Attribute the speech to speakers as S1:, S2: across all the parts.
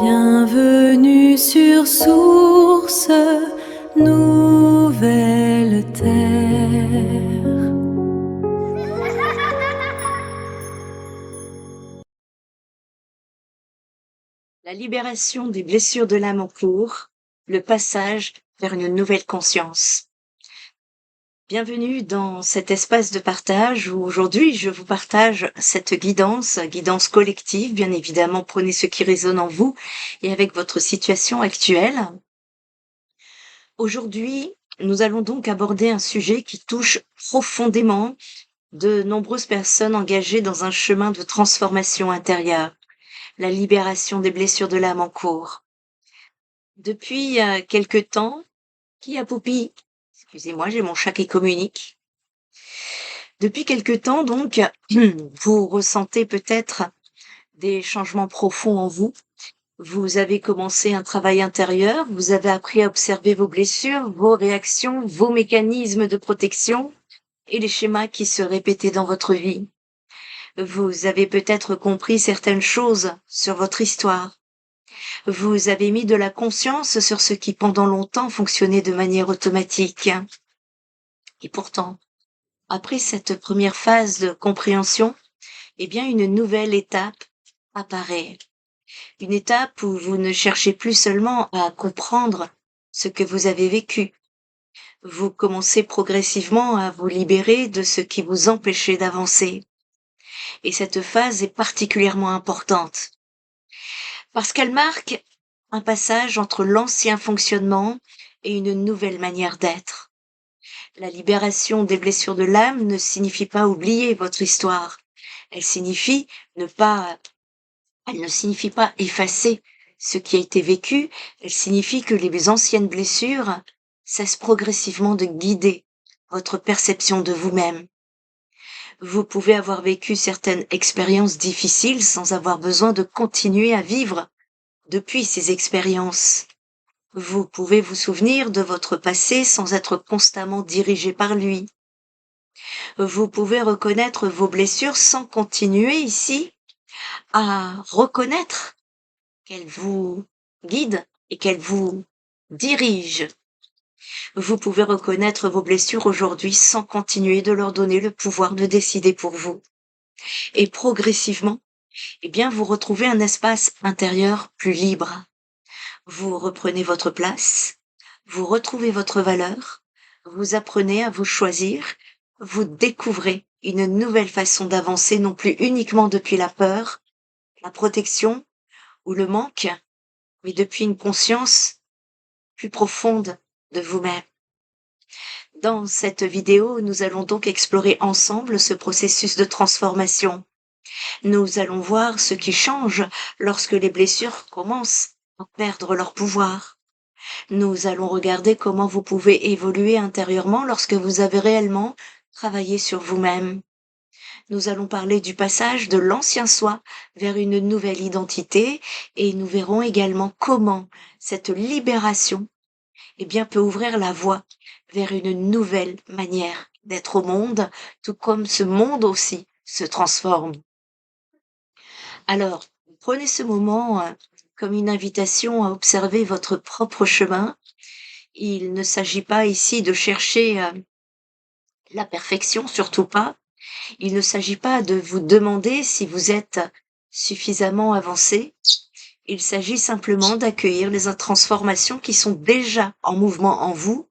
S1: Bienvenue sur Source, nouvelle terre.
S2: La libération des blessures de l'âme en cours, le passage vers une nouvelle conscience. Bienvenue dans cet espace de partage où aujourd'hui je vous partage cette guidance collective, bien évidemment prenez ce qui résonne en vous et avec votre situation actuelle. Aujourd'hui, nous allons donc aborder un sujet qui touche profondément de nombreuses personnes engagées dans un chemin de transformation intérieure, la libération des blessures de l'âme en cours. Depuis quelque temps, qui a Poupie? Excusez-moi, j'ai mon chat qui communique. Depuis quelque temps donc, vous ressentez peut-être des changements profonds en vous. Vous avez commencé un travail intérieur, vous avez appris à observer vos blessures, vos réactions, vos mécanismes de protection et les schémas qui se répétaient dans votre vie. Vous avez peut-être compris certaines choses sur votre histoire. Vous avez mis de la conscience sur ce qui pendant longtemps fonctionnait de manière automatique. Et pourtant, après cette première phase de compréhension, eh bien une nouvelle étape apparaît. Une étape où vous ne cherchez plus seulement à comprendre ce que vous avez vécu. Vous commencez progressivement à vous libérer de ce qui vous empêchait d'avancer. Et cette phase est particulièrement importante parce qu'elle marque un passage entre l'ancien fonctionnement et une nouvelle manière d'être. La libération des blessures de l'âme ne signifie pas oublier votre histoire. Elle ne signifie pas effacer ce qui a été vécu. Elle signifie que les anciennes blessures cessent progressivement de guider votre perception de vous-même. Vous pouvez avoir vécu certaines expériences difficiles sans avoir besoin de continuer à vivre depuis ces expériences. Vous pouvez vous souvenir de votre passé sans être constamment dirigé par lui. Vous pouvez reconnaître vos blessures sans continuer ici à reconnaître qu'elles vous guident et qu'elles vous dirigent. Vous pouvez reconnaître vos blessures aujourd'hui sans continuer de leur donner le pouvoir de décider pour vous. Et progressivement, eh bien, vous retrouvez un espace intérieur plus libre. Vous reprenez votre place, vous retrouvez votre valeur, vous apprenez à vous choisir, vous découvrez une nouvelle façon d'avancer, non plus uniquement depuis la peur, la protection ou le manque, mais depuis une conscience plus profonde de vous-même. Dans cette vidéo, nous allons donc explorer ensemble ce processus de transformation. Nous allons voir ce qui change lorsque les blessures commencent à perdre leur pouvoir. Nous allons regarder comment vous pouvez évoluer intérieurement lorsque vous avez réellement travaillé sur vous-même. Nous allons parler du passage de l'ancien soi vers une nouvelle identité et nous verrons également comment cette libération peut ouvrir la voie vers une nouvelle manière d'être au monde, tout comme ce monde aussi se transforme. Alors, prenez ce moment comme une invitation à observer votre propre chemin. Il ne s'agit pas ici de chercher la perfection, surtout pas. Il ne s'agit pas de vous demander si vous êtes suffisamment avancé. Il s'agit simplement d'accueillir les transformations qui sont déjà en mouvement en vous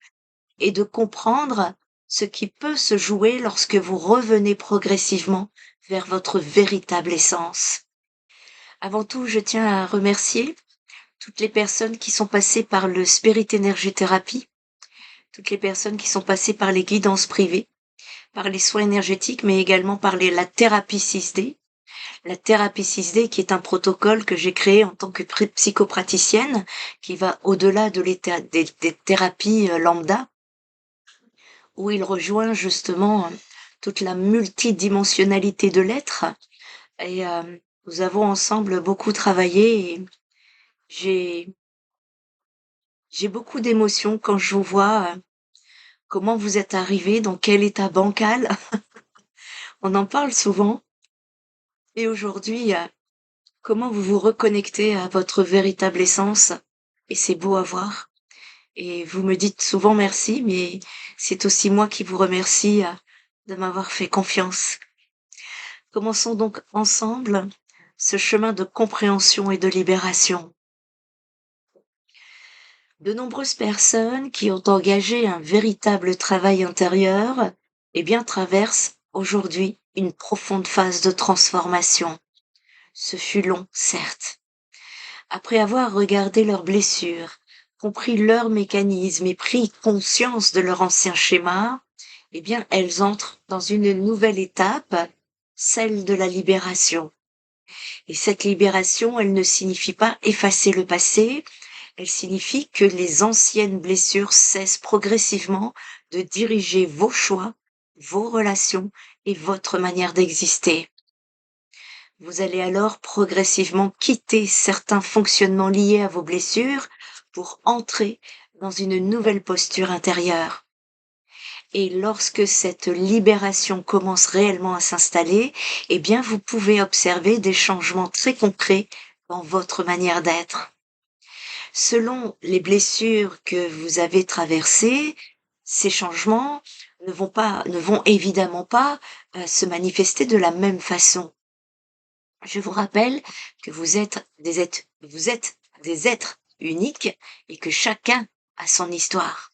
S2: et de comprendre ce qui peut se jouer lorsque vous revenez progressivement vers votre véritable essence. Avant tout, je tiens à remercier toutes les personnes qui sont passées par le Spirit Energy Therapy, toutes les personnes qui sont passées par les guidances privées, par les soins énergétiques, mais également par la thérapie 6D. La thérapie 6D qui est un protocole que j'ai créé en tant que psychopraticienne, qui va au-delà de des thérapies lambda, où il rejoint justement toute la multidimensionnalité de l'être. Et nous avons ensemble beaucoup travaillé et j'ai beaucoup d'émotions quand je vous vois, comment vous êtes arrivé, dans quel état bancal. On en parle souvent et aujourd'hui, Comment vous vous reconnectez à votre véritable essence et c'est beau à voir et vous me dites souvent merci, mais c'est aussi moi qui vous remercie, de m'avoir fait confiance. Commençons donc ensemble ce chemin de compréhension et de libération. De nombreuses personnes qui ont engagé un véritable travail intérieur, eh bien, traversent aujourd'hui une profonde phase de transformation. Ce fut long, certes. Après avoir regardé leurs blessures, compris leurs mécanismes et pris conscience de leur ancien schéma, eh bien, elles entrent dans une nouvelle étape, celle de la libération. Et cette libération, elle ne signifie pas effacer le passé, elle signifie que les anciennes blessures cessent progressivement de diriger vos choix, vos relations et votre manière d'exister. Vous allez alors progressivement quitter certains fonctionnements liés à vos blessures pour entrer dans une nouvelle posture intérieure. Et lorsque cette libération commence réellement à s'installer, eh bien, vous pouvez observer des changements très concrets dans votre manière d'être. Selon les blessures que vous avez traversées, ces changements ne vont évidemment pas se manifester de la même façon. Je vous rappelle que vous êtes des êtres uniques et que chacun a son histoire.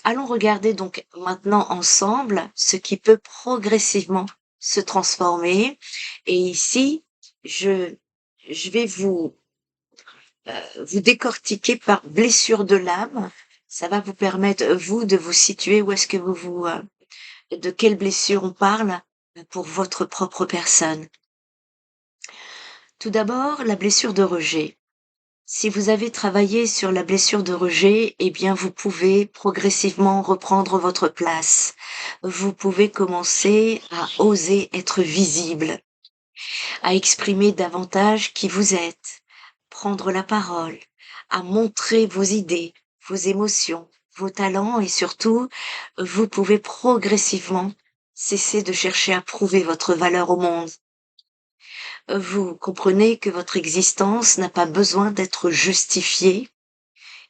S2: Allons regarder donc maintenant ensemble ce qui peut progressivement se transformer. Et ici, je, je vais vous décortiquer par blessure de l'âme. Ça va vous permettre, vous, de vous situer où est-ce que de quelle blessure on parle pour votre propre personne. Tout d'abord, la blessure de rejet. Si vous avez travaillé sur la blessure de rejet, eh bien, vous pouvez progressivement reprendre votre place. Vous pouvez commencer à oser être visible, à exprimer davantage qui vous êtes, prendre la parole, à montrer vos idées, vos émotions, vos talents et surtout, vous pouvez progressivement cesser de chercher à prouver votre valeur au monde. Vous comprenez que votre existence n'a pas besoin d'être justifiée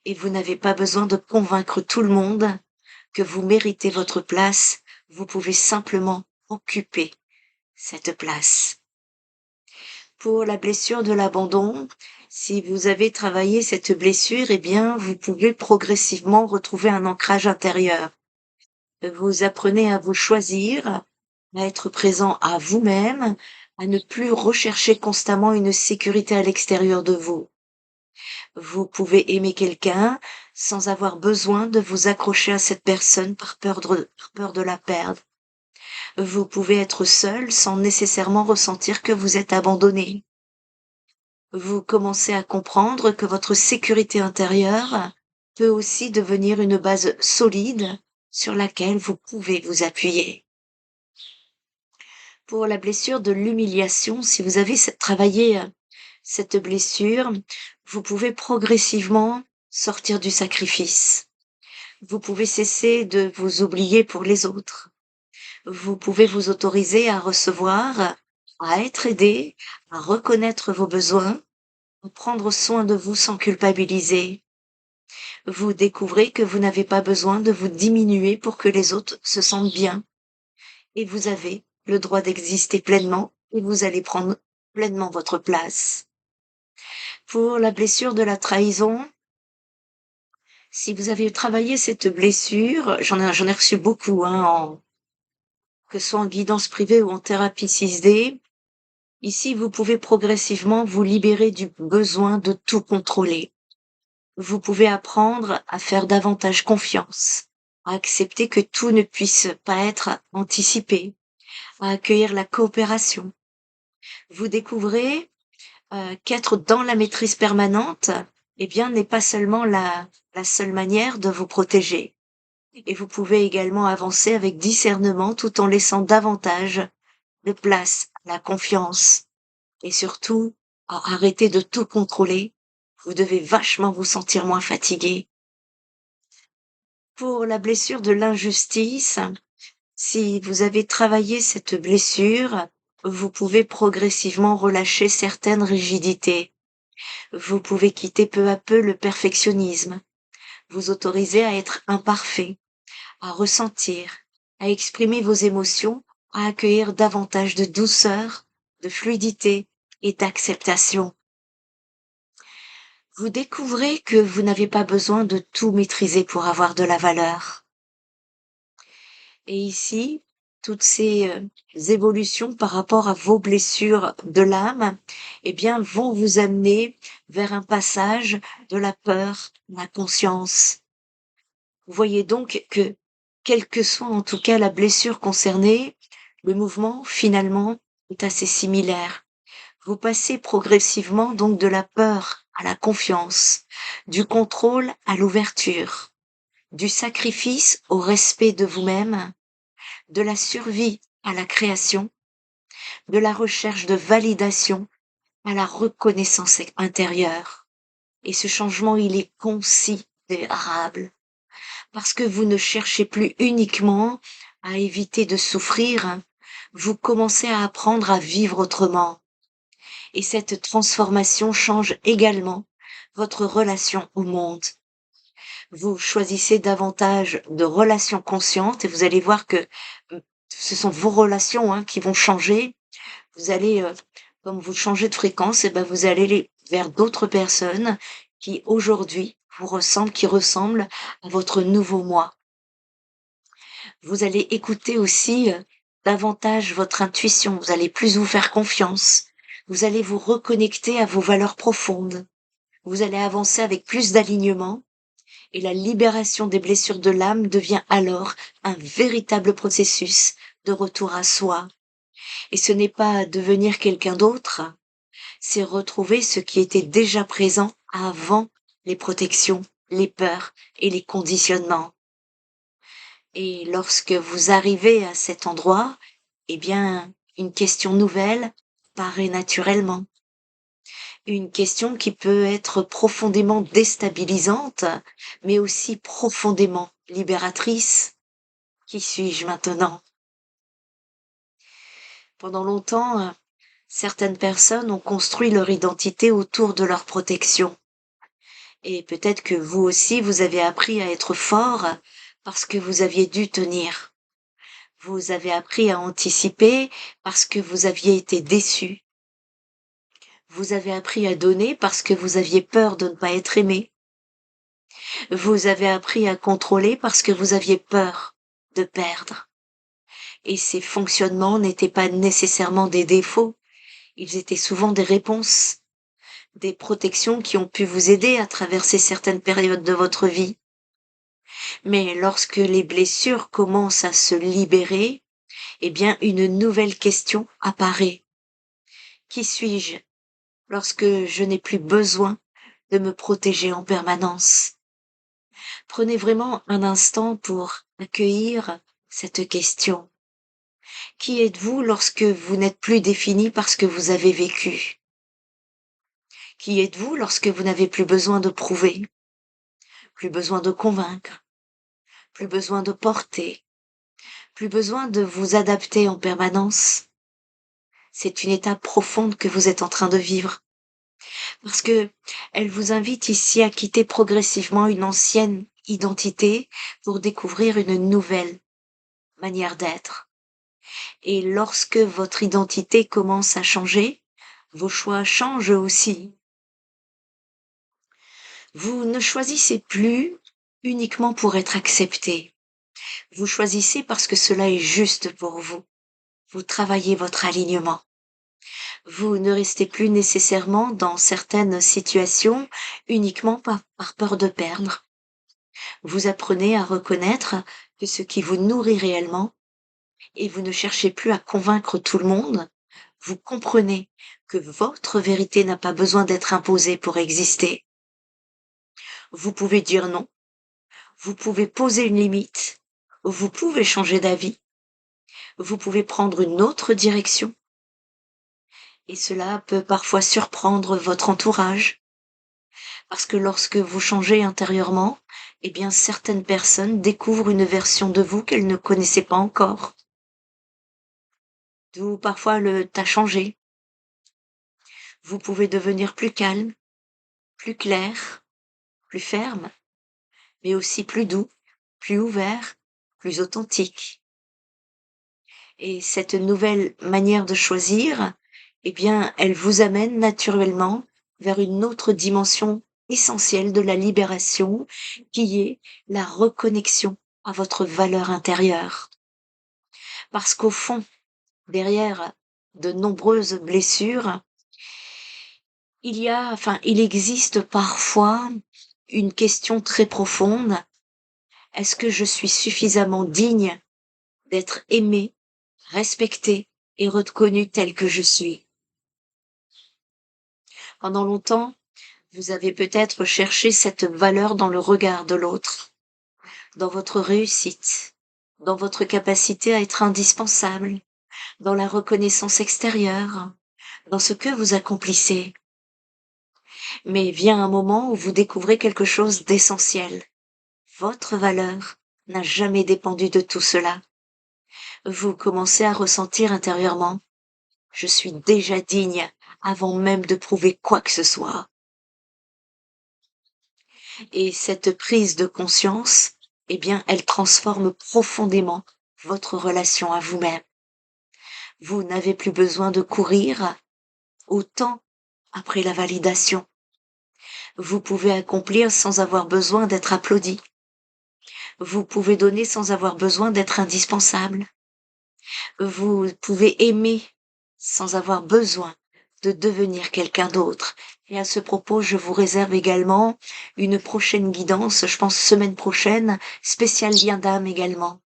S2: et vous n'avez pas besoin de convaincre tout le monde que vous méritez votre place. Vous pouvez simplement occuper cette place. Pour la blessure de l'abandon, si vous avez travaillé cette blessure, eh bien, vous pouvez progressivement retrouver un ancrage intérieur. Vous apprenez à vous choisir, à être présent à vous-même, à ne plus rechercher constamment une sécurité à l'extérieur de vous. Vous pouvez aimer quelqu'un sans avoir besoin de vous accrocher à cette personne par peur de la perdre. Vous pouvez être seul sans nécessairement ressentir que vous êtes abandonné. Vous commencez à comprendre que votre sécurité intérieure peut aussi devenir une base solide sur laquelle vous pouvez vous appuyer. Pour la blessure de l'humiliation, si vous avez travaillé cette blessure, vous pouvez progressivement sortir du sacrifice. Vous pouvez cesser de vous oublier pour les autres. Vous pouvez vous autoriser à recevoir, à être aidé, à reconnaître vos besoins, à prendre soin de vous sans culpabiliser. Vous découvrez que vous n'avez pas besoin de vous diminuer pour que les autres se sentent bien. Et vous avez le droit d'exister pleinement et vous allez prendre pleinement votre place. Pour la blessure de la trahison, si vous avez travaillé cette blessure, j'en ai reçu beaucoup, hein, que ce soit en guidance privée ou en thérapie 6D. Ici, vous pouvez progressivement vous libérer du besoin de tout contrôler. Vous pouvez apprendre à faire davantage confiance, à accepter que tout ne puisse pas être anticipé, à accueillir la coopération. Vous découvrez qu'être dans la maîtrise permanente, eh bien, n'est pas seulement la seule manière de vous protéger. Et vous pouvez également avancer avec discernement tout en laissant davantage de place à la confiance. Et surtout, à arrêter de tout contrôler. Vous devez vachement vous sentir moins fatigué. Pour la blessure de l'injustice, si vous avez travaillé cette blessure, Vous pouvez progressivement relâcher certaines rigidités. Vous pouvez quitter peu à peu le perfectionnisme. Vous autoriser à être imparfait, à ressentir, à exprimer vos émotions, à accueillir davantage de douceur, de fluidité et d'acceptation. Vous découvrez que vous n'avez pas besoin de tout maîtriser pour avoir de la valeur. Et ici, toutes ces évolutions par rapport à vos blessures de l'âme, eh bien, vont vous amener vers un passage de la peur à la conscience. Vous voyez donc que, quelle que soit en tout cas la blessure concernée, le mouvement finalement est assez similaire. Vous passez progressivement donc de la peur à la confiance, du contrôle à l'ouverture, du sacrifice au respect de vous-même, de la survie à la création, de la recherche de validation à la reconnaissance intérieure. Et ce changement, il est considérable parce que vous ne cherchez plus uniquement à éviter de souffrir, vous commencez à apprendre à vivre autrement. Et cette transformation change également votre relation au monde. Vous choisissez davantage de relations conscientes et vous allez voir que ce sont vos relations qui vont changer. Vous allez, comme vous changez de fréquence, et ben vous allez vers d'autres personnes qui aujourd'hui vous ressemblent, qui ressemblent à votre nouveau moi. Vous allez écouter aussi davantage votre intuition. Vous allez plus vous faire confiance. Vous allez vous reconnecter à vos valeurs profondes. Vous allez avancer avec plus d'alignement et la libération des blessures de l'âme devient alors un véritable processus de retour à soi. Et ce n'est pas devenir quelqu'un d'autre, c'est retrouver ce qui était déjà présent avant les protections, les peurs et les conditionnements. Et lorsque vous arrivez à cet endroit, eh bien, une question nouvelle paraît naturellement. Une question qui peut être profondément déstabilisante, mais aussi profondément libératrice. Qui suis-je maintenant? Pendant longtemps, certaines personnes ont construit leur identité autour de leur protection. Et peut-être que vous aussi, vous avez appris à être fort parce que vous aviez dû tenir. Vous avez appris à anticiper parce que vous aviez été déçu. Vous avez appris à donner parce que vous aviez peur de ne pas être aimé. Vous avez appris à contrôler parce que vous aviez peur de perdre. Et ces fonctionnements n'étaient pas nécessairement des défauts, ils étaient souvent des réponses, des protections qui ont pu vous aider à traverser certaines périodes de votre vie. Mais lorsque les blessures commencent à se libérer, eh bien une nouvelle question apparaît. Qui suis-je lorsque je n'ai plus besoin de me protéger en permanence? Prenez vraiment un instant pour accueillir cette question. Qui êtes-vous lorsque vous n'êtes plus défini par ce que vous avez vécu? Qui êtes-vous lorsque vous n'avez plus besoin de prouver, plus besoin de convaincre, plus besoin de porter, plus besoin de vous adapter en permanence? C'est une étape profonde que vous êtes en train de vivre. Parce que elle vous invite ici à quitter progressivement une ancienne identité pour découvrir une nouvelle manière d'être. Et lorsque votre identité commence à changer, vos choix changent aussi. Vous ne choisissez plus uniquement pour être accepté. Vous choisissez parce que cela est juste pour vous. Vous travaillez votre alignement. Vous ne restez plus nécessairement dans certaines situations uniquement par peur de perdre. Vous apprenez à reconnaître que ce qui vous nourrit réellement, et vous ne cherchez plus à convaincre tout le monde, vous comprenez que votre vérité n'a pas besoin d'être imposée pour exister. Vous pouvez dire non, vous pouvez poser une limite, vous pouvez changer d'avis, vous pouvez prendre une autre direction. Et cela peut parfois surprendre votre entourage, parce que lorsque vous changez intérieurement, eh bien certaines personnes découvrent une version de vous qu'elles ne connaissaient pas encore. d'où parfois le «tu changé». Vous pouvez devenir plus calme, plus clair, plus ferme, mais aussi plus doux, plus ouvert, plus authentique. Et cette nouvelle manière de choisir, eh bien, elle vous amène naturellement vers une autre dimension essentielle de la libération, qui est la reconnexion à votre valeur intérieure. Parce qu'au fond, derrière de nombreuses blessures, il existe parfois une question très profonde. Est-ce que je suis suffisamment digne d'être aimée, respectée et reconnue telle que je suis? Pendant longtemps, vous avez peut-être cherché cette valeur dans le regard de l'autre, dans votre réussite, dans votre capacité à être indispensable, dans la reconnaissance extérieure, dans ce que vous accomplissez. Mais vient un moment où vous découvrez quelque chose d'essentiel. Votre valeur n'a jamais dépendu de tout cela. Vous commencez à ressentir intérieurement: je suis déjà digne avant même de prouver quoi que ce soit. Et cette prise de conscience, eh bien, elle transforme profondément votre relation à vous-même. Vous n'avez plus besoin de courir autant après la validation. Vous pouvez accomplir sans avoir besoin d'être applaudi. Vous pouvez donner sans avoir besoin d'être indispensable. Vous pouvez aimer sans avoir besoin de devenir quelqu'un d'autre. Et à ce propos, je vous réserve également une prochaine guidance, je pense semaine prochaine, spécial lien d'âme également.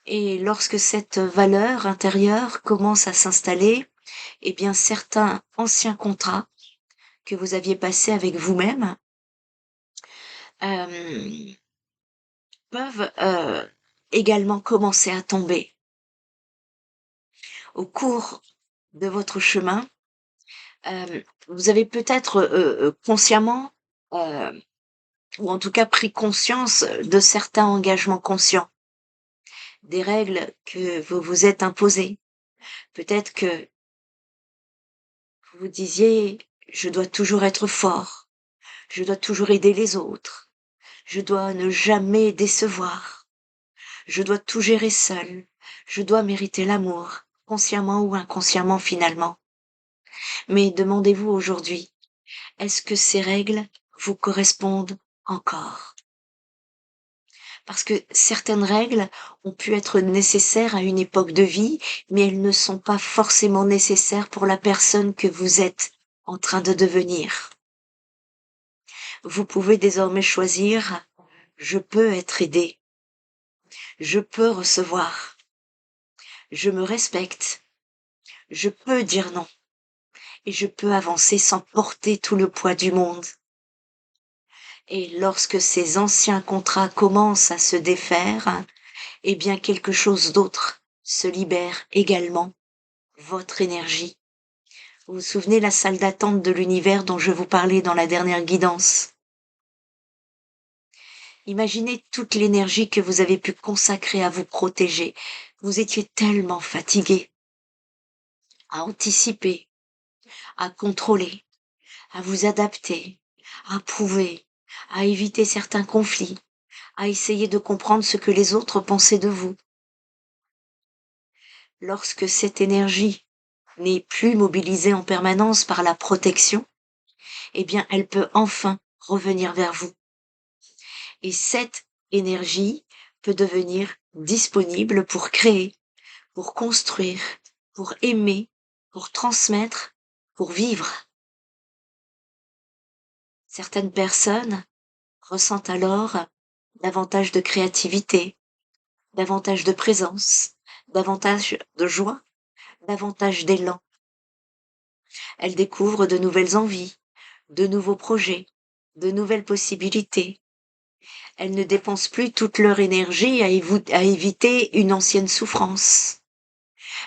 S2: Et lorsque cette valeur intérieure commence à s'installer, eh bien certains anciens contrats que vous aviez passés avec vous-même euh, peuvent également commencer à tomber. Au cours de votre chemin, vous avez peut-être consciemment, euh, ou en tout cas pris conscience de certains engagements conscients, des règles que vous vous êtes imposées. Peut-être que vous vous disiez: je dois toujours être fort, je dois toujours aider les autres, je dois ne jamais décevoir, je dois tout gérer seul, je dois mériter l'amour, consciemment ou inconsciemment finalement. Mais demandez-vous aujourd'hui: est-ce que ces règles vous correspondent encore? Parce que certaines règles ont pu être nécessaires à une époque de vie, mais elles ne sont pas forcément nécessaires pour la personne que vous êtes en train de devenir. Vous pouvez désormais choisir: je peux être aidé, je peux recevoir, je me respecte, je peux dire non et je peux avancer sans porter tout le poids du monde. Et lorsque ces anciens contrats commencent à se défaire, eh bien quelque chose d'autre se libère également, votre énergie. Vous vous souvenez la salle d'attente de l'univers dont je vous parlais dans la dernière guidance? Imaginez toute l'énergie que vous avez pu consacrer à vous protéger. Vous étiez tellement fatigué à anticiper, à contrôler, à vous adapter, à prouver, à éviter certains conflits, à essayer de comprendre ce que les autres pensaient de vous. Lorsque cette énergie n'est plus mobilisée en permanence par la protection, eh bien, elle peut enfin revenir vers vous. Et cette énergie peut devenir disponible pour créer, pour construire, pour aimer, pour transmettre, pour vivre. Certaines personnes ressentent alors davantage de créativité, davantage de présence, davantage de joie, davantage d'élan. Elles découvrent de nouvelles envies, de nouveaux projets, de nouvelles possibilités. Elles ne dépensent plus toute leur énergie à éviter une ancienne souffrance.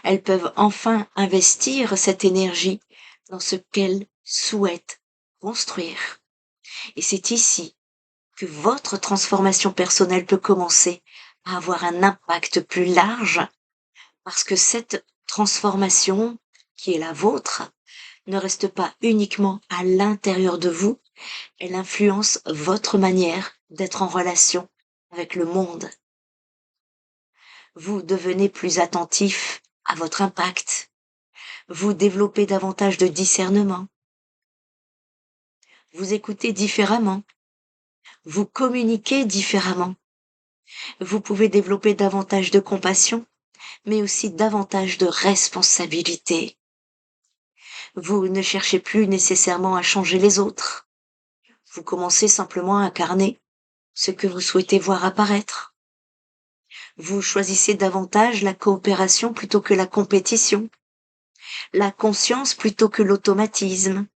S2: Elles peuvent enfin investir cette énergie dans ce qu'elles souhaitent construire. Et c'est ici que votre transformation personnelle peut commencer à avoir un impact plus large, parce que cette transformation qui est la vôtre ne reste pas uniquement à l'intérieur de vous, elle influence votre manière d'être en relation avec le monde. Vous devenez plus attentif à votre impact. Vous développez davantage de discernement. Vous écoutez différemment. Vous communiquez différemment. Vous pouvez développer davantage de compassion, mais aussi davantage de responsabilité. Vous ne cherchez plus nécessairement à changer les autres. Vous commencez simplement à incarner ce que vous souhaitez voir apparaître. Vous choisissez davantage la coopération plutôt que la compétition, la conscience plutôt que l'automatisme,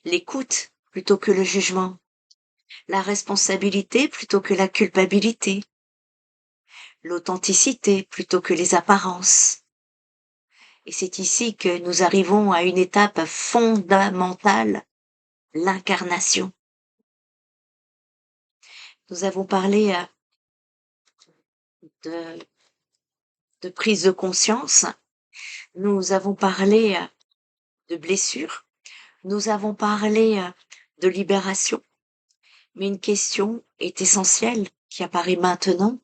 S2: l'écoute plutôt que le jugement, la responsabilité plutôt que la culpabilité, l'authenticité plutôt que les apparences. Et c'est ici que nous arrivons à une étape fondamentale, l'incarnation. Nous avons parlé de, de prise de conscience, nous avons parlé de blessures, nous avons parlé de libération, mais une question est essentielle qui apparaît maintenant.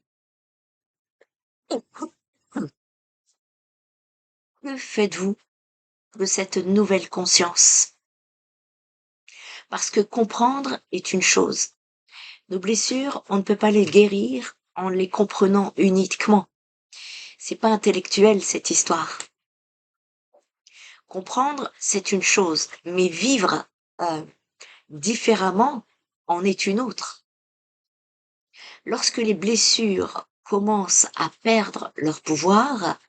S2: Que faites-vous de cette nouvelle conscience? Parce que comprendre est une chose. Nos blessures, on ne peut pas les guérir en les comprenant uniquement. C'est pas intellectuel, cette histoire. Comprendre, c'est une chose, mais vivre différemment en est une autre. Lorsque les blessures commencent à perdre leur pouvoir,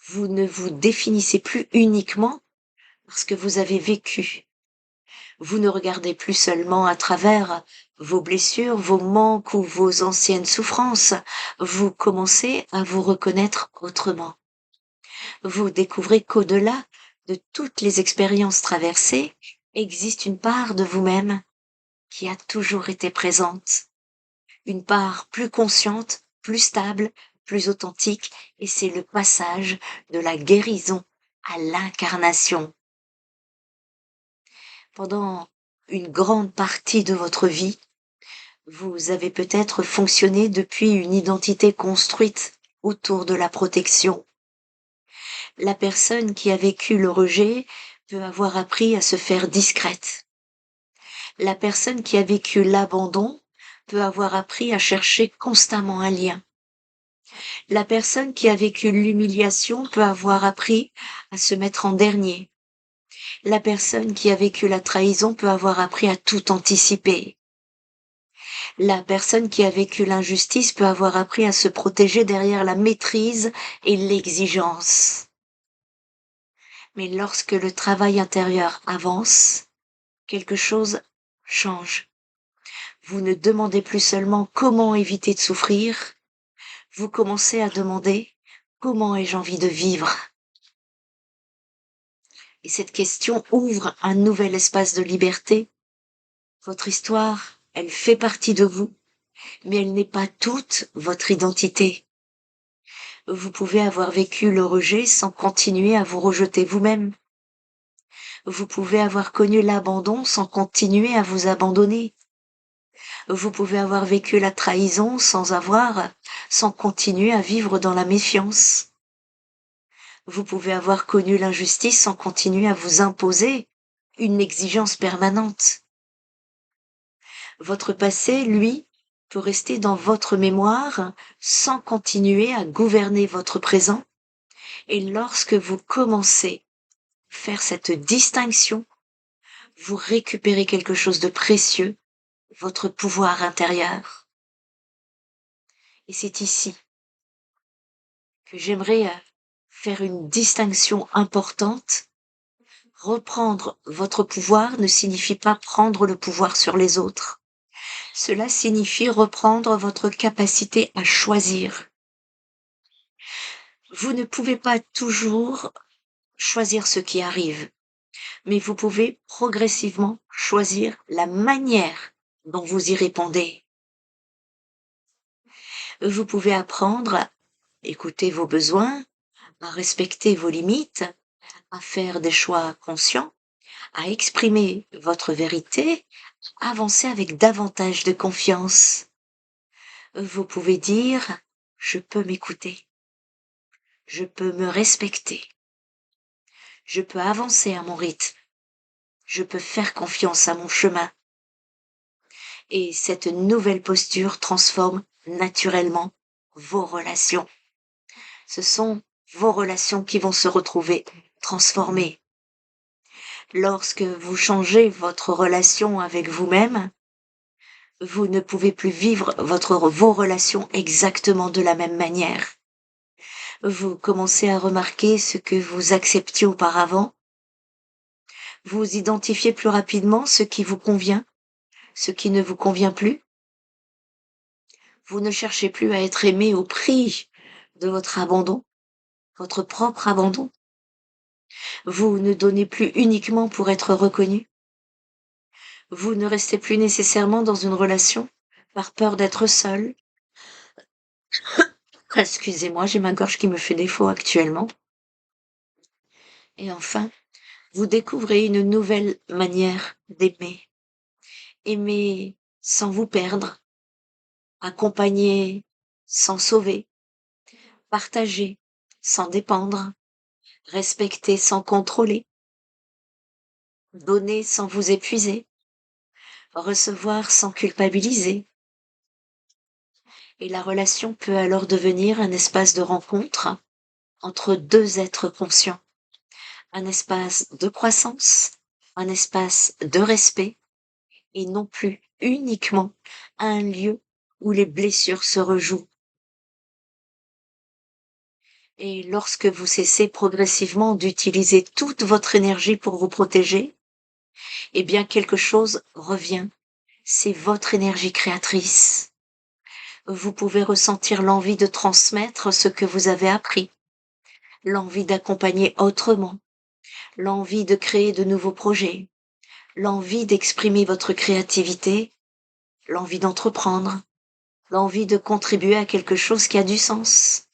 S2: vous ne vous définissez plus uniquement parce que vous avez vécu. Vous ne regardez plus seulement à travers vos blessures, vos manques ou vos anciennes souffrances. Vous commencez à vous reconnaître autrement. Vous découvrez qu'au-delà de toutes les expériences traversées, existe une part de vous-même qui a toujours été présente. Une part plus consciente, plus stable, plus authentique, et c'est le passage de la guérison à l'incarnation. Pendant une grande partie de votre vie, vous avez peut-être fonctionné depuis une identité construite autour de la protection. La personne qui a vécu le rejet peut avoir appris à se faire discrète. La personne qui a vécu l'abandon peut avoir appris à chercher constamment un lien. La personne qui a vécu l'humiliation peut avoir appris à se mettre en dernier. La personne qui a vécu la trahison peut avoir appris à tout anticiper. La personne qui a vécu l'injustice peut avoir appris à se protéger derrière la maîtrise et l'exigence. Mais lorsque le travail intérieur avance, quelque chose change. Vous ne demandez plus seulement comment éviter de souffrir, vous commencez à demander comment ai-je envie de vivre. Et cette question ouvre un nouvel espace de liberté. Votre histoire, elle fait partie de vous, mais elle n'est pas toute votre identité. Vous pouvez avoir vécu le rejet sans continuer à vous rejeter vous-même. Vous pouvez avoir connu l'abandon sans continuer à vous abandonner. Vous pouvez avoir vécu la trahison sans continuer à vivre dans la méfiance. Vous pouvez avoir connu l'injustice sans continuer à vous imposer une exigence permanente. Votre passé, lui, peut rester dans votre mémoire sans continuer à gouverner votre présent. Et lorsque vous commencez à faire cette distinction, vous récupérez quelque chose de précieux, votre pouvoir intérieur. Et c'est ici que j'aimerais faire une distinction importante. Reprendre votre pouvoir ne signifie pas prendre le pouvoir sur les autres. Cela signifie reprendre votre capacité à choisir. Vous ne pouvez pas toujours choisir ce qui arrive, mais vous pouvez progressivement choisir la manière dont vous y répondez. Vous pouvez apprendre à écouter vos besoins, à respecter vos limites, à faire des choix conscients, à exprimer votre vérité, avancer avec davantage de confiance. Vous pouvez dire: «Je peux m'écouter, je peux me respecter, je peux avancer à mon rythme, je peux faire confiance à mon chemin». Et cette nouvelle posture transforme naturellement vos relations. Ce sont vos relations qui vont se retrouver transformées. Lorsque vous changez votre relation avec vous-même, vous ne pouvez plus vivre vos relations exactement de la même manière. Vous commencez à remarquer ce que vous acceptiez auparavant. Vous identifiez plus rapidement ce qui vous convient, ce qui ne vous convient plus. Vous ne cherchez plus à être aimé au prix de votre abandon, votre propre abandon. Vous ne donnez plus uniquement pour être reconnu. Vous ne restez plus nécessairement dans une relation par peur d'être seul. Excusez-moi, j'ai ma gorge qui me fait défaut actuellement. Et enfin, vous découvrez une nouvelle manière d'aimer. Aimer sans vous perdre, accompagner sans sauver, partager sans dépendre, respecter sans contrôler, donner sans vous épuiser, recevoir sans culpabiliser. Et la relation peut alors devenir un espace de rencontre entre deux êtres conscients, un espace de croissance, un espace de respect, et non plus uniquement un lieu où les blessures se rejouent. Et lorsque vous cessez progressivement d'utiliser toute votre énergie pour vous protéger, eh bien quelque chose revient. C'est votre énergie créatrice. Vous pouvez ressentir l'envie de transmettre ce que vous avez appris, l'envie d'accompagner autrement, l'envie de créer de nouveaux projets, l'envie d'exprimer votre créativité, l'envie d'entreprendre, l'envie de contribuer à quelque chose qui a du sens.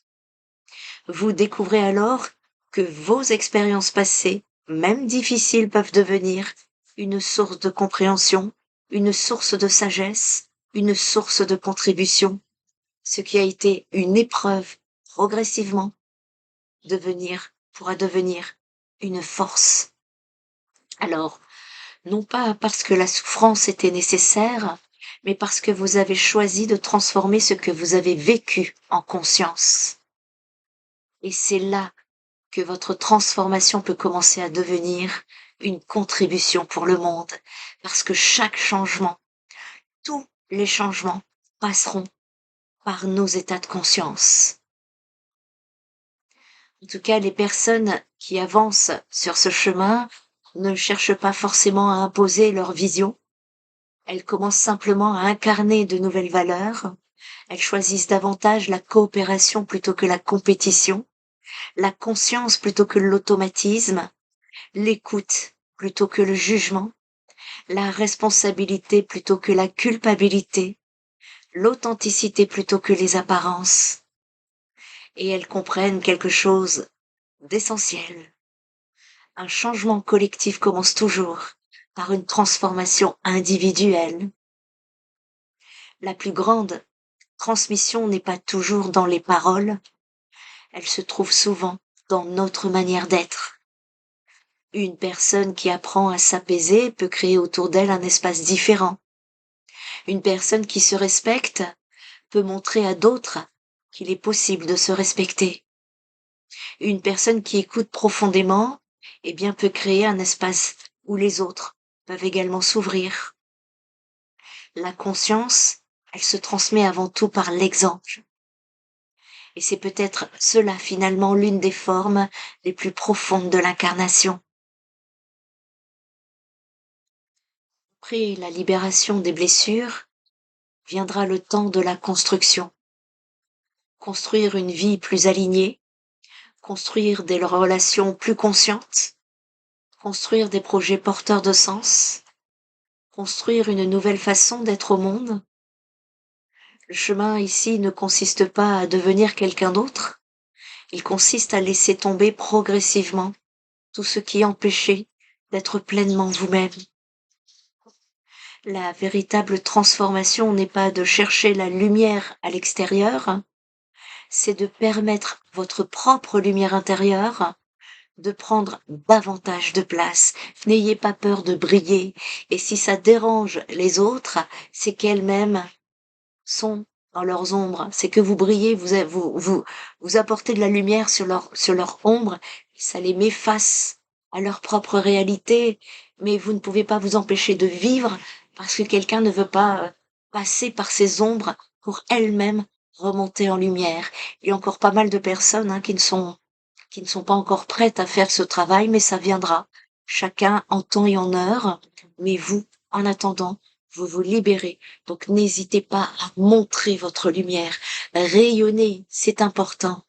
S2: Vous découvrez alors que vos expériences passées, même difficiles, peuvent devenir une source de compréhension, une source de sagesse, une source de contribution. Ce qui a été une épreuve, progressivement, pourra devenir une force. Alors, non pas parce que la souffrance était nécessaire, mais parce que vous avez choisi de transformer ce que vous avez vécu en conscience. Et c'est là que votre transformation peut commencer à devenir une contribution pour le monde, parce que chaque changement, tous les changements passeront par nos états de conscience. En tout cas, les personnes qui avancent sur ce chemin ne cherchent pas forcément à imposer leur vision. Elles commencent simplement à incarner de nouvelles valeurs. Elles choisissent davantage la coopération plutôt que la compétition, la conscience plutôt que l'automatisme, l'écoute plutôt que le jugement, la responsabilité plutôt que la culpabilité, l'authenticité plutôt que les apparences. Et elles comprennent quelque chose d'essentiel. Un changement collectif commence toujours par une transformation individuelle. La plus grande transmission n'est pas toujours dans les paroles, elle se trouve souvent dans notre manière d'être. Une personne qui apprend à s'apaiser peut créer autour d'elle un espace différent. Une personne qui se respecte peut montrer à d'autres qu'il est possible de se respecter. Une personne qui écoute profondément, eh bien, peut créer un espace où les autres peuvent également s'ouvrir. La conscience, elle se transmet avant tout par l'exemple. Et c'est peut-être cela finalement l'une des formes les plus profondes de l'incarnation. Après la libération des blessures, viendra le temps de la construction. Construire une vie plus alignée, construire des relations plus conscientes, construire des projets porteurs de sens, construire une nouvelle façon d'être au monde. Le chemin ici ne consiste pas à devenir quelqu'un d'autre, Il consiste à laisser tomber progressivement tout ce qui empêchait d'être pleinement vous-même. La véritable transformation n'est pas de chercher la lumière à l'extérieur, c'est de permettre votre propre lumière intérieure de prendre davantage de place. N'ayez pas peur de briller. Et si ça dérange les autres, c'est qu'elles-mêmes sont dans leurs ombres. C'est que vous brillez, vous apportez de la lumière sur leur ombre, et ça les met face à leur propre réalité. Mais vous ne pouvez pas vous empêcher de vivre parce que quelqu'un ne veut pas passer par ces ombres pour elle-même remonter en lumière. Il y a encore pas mal de personnes qui ne sont pas encore prêtes à faire ce travail, mais ça viendra. Chacun en temps et en heure. Mais vous, en attendant, vous vous libérez. Donc n'hésitez pas à montrer votre lumière. Rayonner, c'est important.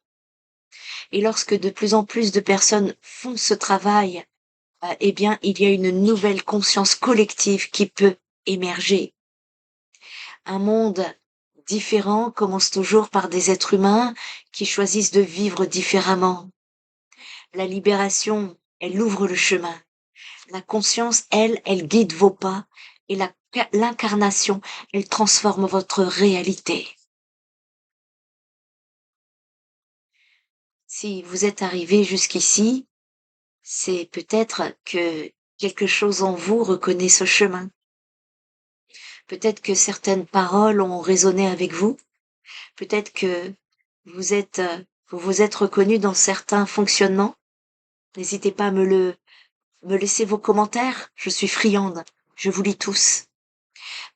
S2: Et lorsque de plus en plus de personnes font ce travail, eh bien, il y a une nouvelle conscience collective qui peut émerger. Un monde différent commence toujours par des êtres humains qui choisissent de vivre différemment. La libération, elle ouvre le chemin. La conscience, elle guide vos pas. Et l'incarnation, elle transforme votre réalité. Si vous êtes arrivé jusqu'ici, c'est peut-être que quelque chose en vous reconnaît ce chemin. Peut-être que certaines paroles ont résonné avec vous. Peut-être que vous vous êtes reconnu dans certains fonctionnements. N'hésitez pas à me laisser vos commentaires. Je suis friande. Je vous lis tous.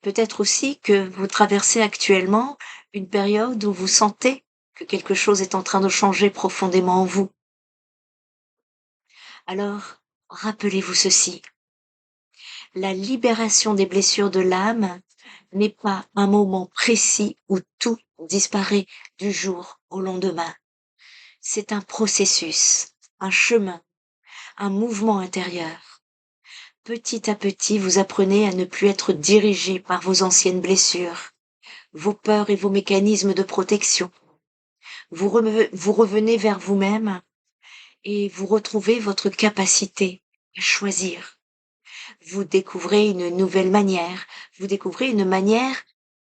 S2: Peut-être aussi que vous traversez actuellement une période où vous sentez que quelque chose est en train de changer profondément en vous. Alors, rappelez-vous ceci. La libération des blessures de l'âme n'est pas un moment précis où tout disparaît du jour au lendemain. C'est un processus, un chemin, un mouvement intérieur. Petit à petit, vous apprenez à ne plus être dirigé par vos anciennes blessures, vos peurs et vos mécanismes de protection. Vous revenez vers vous-même et vous retrouvez votre capacité à choisir. Vous découvrez une nouvelle manière, vous découvrez une manière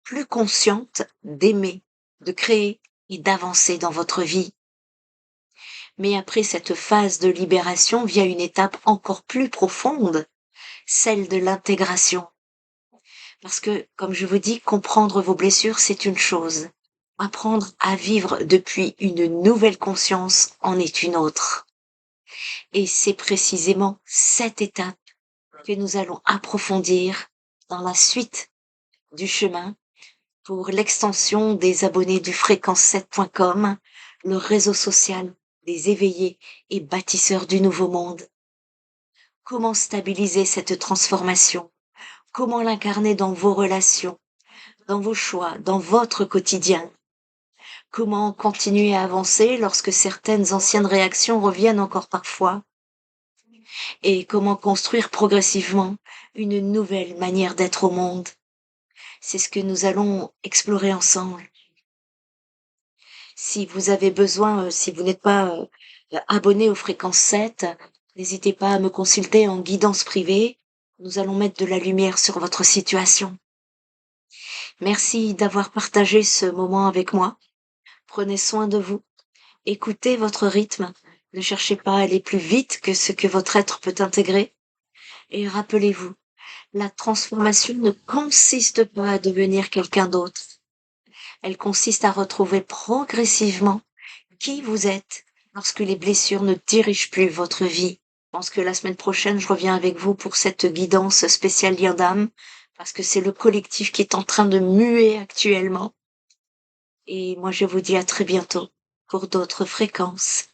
S2: plus consciente d'aimer, de créer et d'avancer dans votre vie. Mais après cette phase de libération vient une étape encore plus profonde, celle de l'intégration. Parce que, comme je vous dis, comprendre vos blessures, c'est une chose. Apprendre à vivre depuis une nouvelle conscience en est une autre. Et c'est précisément cette étape que nous allons approfondir dans la suite du chemin pour l'extension des abonnés du fréquence7.com, le réseau social des éveillés et bâtisseurs du nouveau monde. Comment stabiliser cette transformation? Comment l'incarner dans vos relations, dans vos choix, dans votre quotidien? Comment continuer à avancer lorsque certaines anciennes réactions reviennent encore parfois? Et comment construire progressivement une nouvelle manière d'être au monde? C'est ce que nous allons explorer ensemble. Si vous avez besoin, si vous n'êtes pas abonné aux fréquences 7, n'hésitez pas à me consulter en guidance privée. Nous allons mettre de la lumière sur votre situation. Merci d'avoir partagé ce moment avec moi. Prenez soin de vous. Écoutez votre rythme. Ne cherchez pas à aller plus vite que ce que votre être peut intégrer. Et rappelez-vous, la transformation ne consiste pas à devenir quelqu'un d'autre. Elle consiste à retrouver progressivement qui vous êtes lorsque les blessures ne dirigent plus votre vie. Je pense que la semaine prochaine, je reviens avec vous pour cette guidance spéciale lien d'âme, parce que c'est le collectif qui est en train de muer actuellement. Et moi, je vous dis à très bientôt pour d'autres fréquences.